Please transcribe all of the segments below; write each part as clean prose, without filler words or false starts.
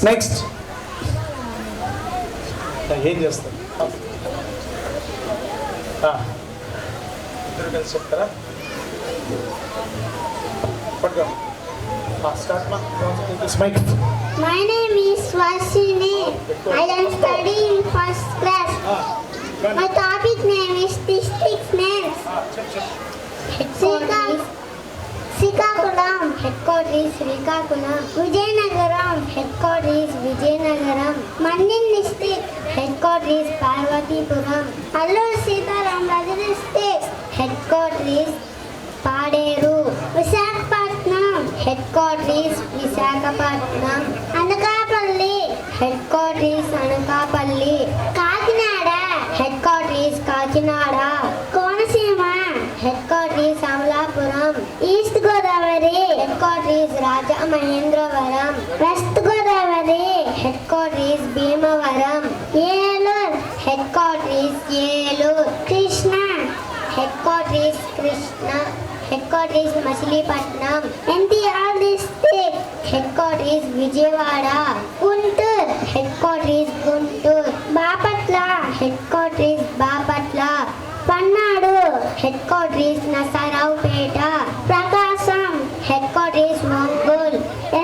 Next ఏం చేస్తారు ఇద్దరు కలిసి చెప్తారా? My name is Swasini. I am studying in first class. My topic name is district names. Srikakulam, headquarters Srikakulam. Vijayanagaram, headquarters Vijayanagaram. Mandin district, headquarters Parvatipuram. Allur Sita Ramaraja district, headquarters Paderu. Visakhapatnam, headquarters Visakhapatnam. Anakapalli, headquarters Anakapalli. Kakinada, headquarters Kakinada. Konasima, headquarters Amalapuram. East Godavari, headquarters Rajamahendravaram. West Godavari, headquarters Bhimavaram. Yelur, headquarters Yelur. Krishna, headquarters Krishna. Headquarters Machilipatnam. NTR district, headquarters Vijayawada. Guntur, headquarters Guntur. Bapatla, headquarters Bapatla. Pannadu, headquarters Nasaraupeta. Prakasam, headquarters Mongol.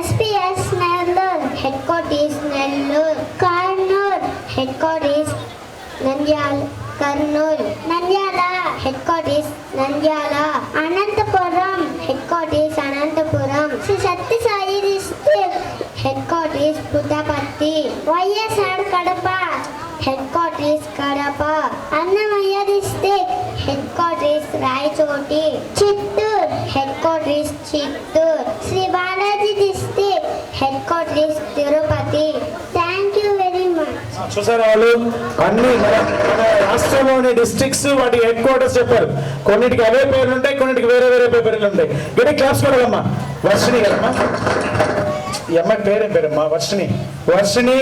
SPS Nellur, headquarters Nellur. Karnool, headquarters Nandyal. Karnool. Nandyala, headquarters Nandyala. Anantapuram, headquarters Anantapuram. Sri Sathya Sai district, headquarters Puttaparthi. YSR Kadapa, headquarters Kadapa. Annamaya district, headquarters Raichoti. Chittur, headquarters Chittur. Sri Balaji district, headquarters Tirupati. Thank you very much. చూసారా వాళ్ళు అన్ని మన రాష్ట్రంలోని districts వాటి head quarters చెప్పారు. కొన్నిటికి అవే పేర్లు ఉంటాయి, కొన్నిటికి వేరే వేరే పేర్లు ఉంటాయి. గట్టి క్లాస్ కొడదమ్మా. వర్షిణి కదమ్మా, ఈ అమ్మాయి పేరేం పేరమ్మా? వర్షిణి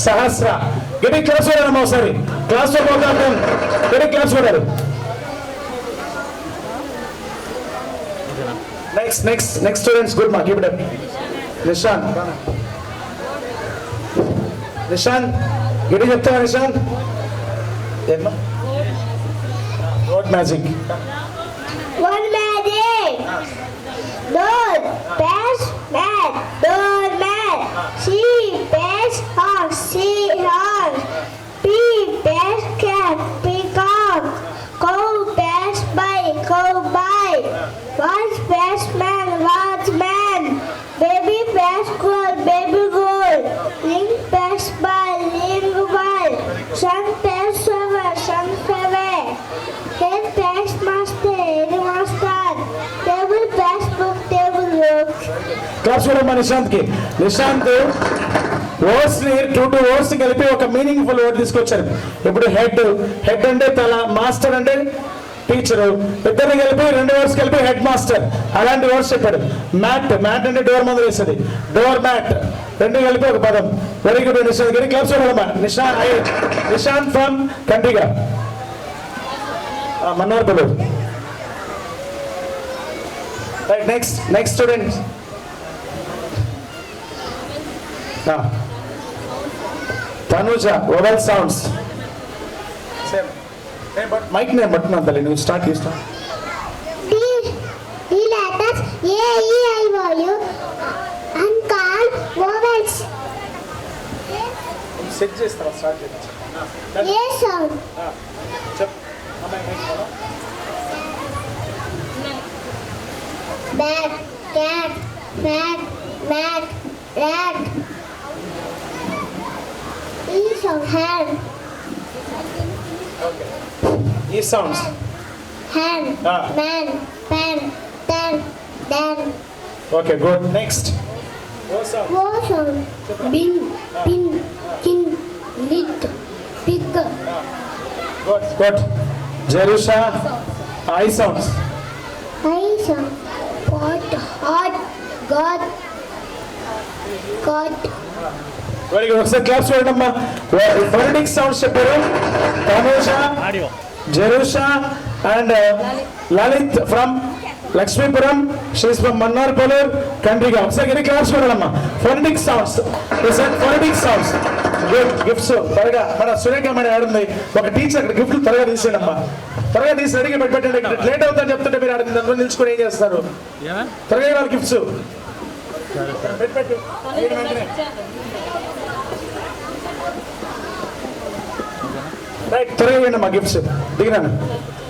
సహస్ర. గట్టి క్లాస్ కొడదమ్మా ఒకసారి. క్లాస్ లో పోతాం, గట్టి క్లాస్ కొడారు. నెక్స్ట్ స్టూడెంట్స్ గుడ్ మా కీప్ ఇట్ అప్. నిశాంత్ గట్టి చెప్తావా నిశాంత్? ఏమ్మా? Road magic. One magic. Door, pass, mat. Door, mat. She, pass, horse. She, horse. Pea, pass, cat. Peacock. Cow, pass, by. Cow, by. Watch, pass, man. Watch, man. Baby, pass, girl. Baby, girl. Ring, pass, ball. Ring, ball. Sun, pass, flower. Sunflower. Head, pass, master. Head, master. Table, pass, book. Table, book. Class చూడమ్మా నిశాంత్ కి. Nishant words ని 2 words కలిపి ఒక meaningful word తీసుకొచ్చారు. ఇప్పుడు head అంటే తల, master అంటే టీచరు, ఇద్దరిని కలిపి 2 వర్డ్స్ కలిపి హెడ్ మాస్టర్. అలాంటి వర్డ్స్ చెప్పాడు. మ్యాట్ అంటే డోర్ ముందు వేసేది, డోర్ మ్యాట్. 2 కలిపి ఒక పదం. వెరీ గుడ్ నిశాంత్ గారి. క్లాస్ చూడమ్మా. Nishant from Kantiga, Mannarpalli. Right, next student. Tanuja, vowel sounds. Mic నేను పట్టున్నాను తల్లి, నువ్వు స్టార్ట్ చేస్తా. The letters A, E, I, O, U and called vowels. Set చేస్తావా? స్టార్ట్ చేస్తా. A sound. చెప్ అమ్మాయి మైక్ పడ. Bat, cat, rat, mat, rat. E sound. Hand. Okay. E sounds. Hand, man, pen, pen, dan. Okay, good. Next O sound. O sound. Bin, pin, kin, lit, pig. Good. Jerusha, I sounds. I sound. Pot, hot, got, got. Very good. ఒకసారి claps చూడమ్మా. Phonetic sounds చెప్పారు. Tanuja, Jerusha and Lalith from Lakshmipuram, she's from Mannar Polur, Kandriga. ఒకసారి ఎన్ని claps చూడాలమ్మా. Phonetic sounds, phonetic sounds. Gifts త్వరగా మన Surekha madam ఆడుంది. ఒక టీచర్ అక్కడ గిఫ్ట్లు త్వరగా తీసేయడమ్మా. త్వరగా తీసి రెడీగా పెట్టండి. లేట్ అవుతుందని చెప్తుంటే మీరు ఆడ దాంట్లో నిల్చుకొని ఏం చేస్తారు? త్వరగా ఇవ్వాలి గిఫ్ట్స్. రైట్, త్వరగా ఇవ్వండి అమ్మా గిఫ్ట్స్. దిగినాను.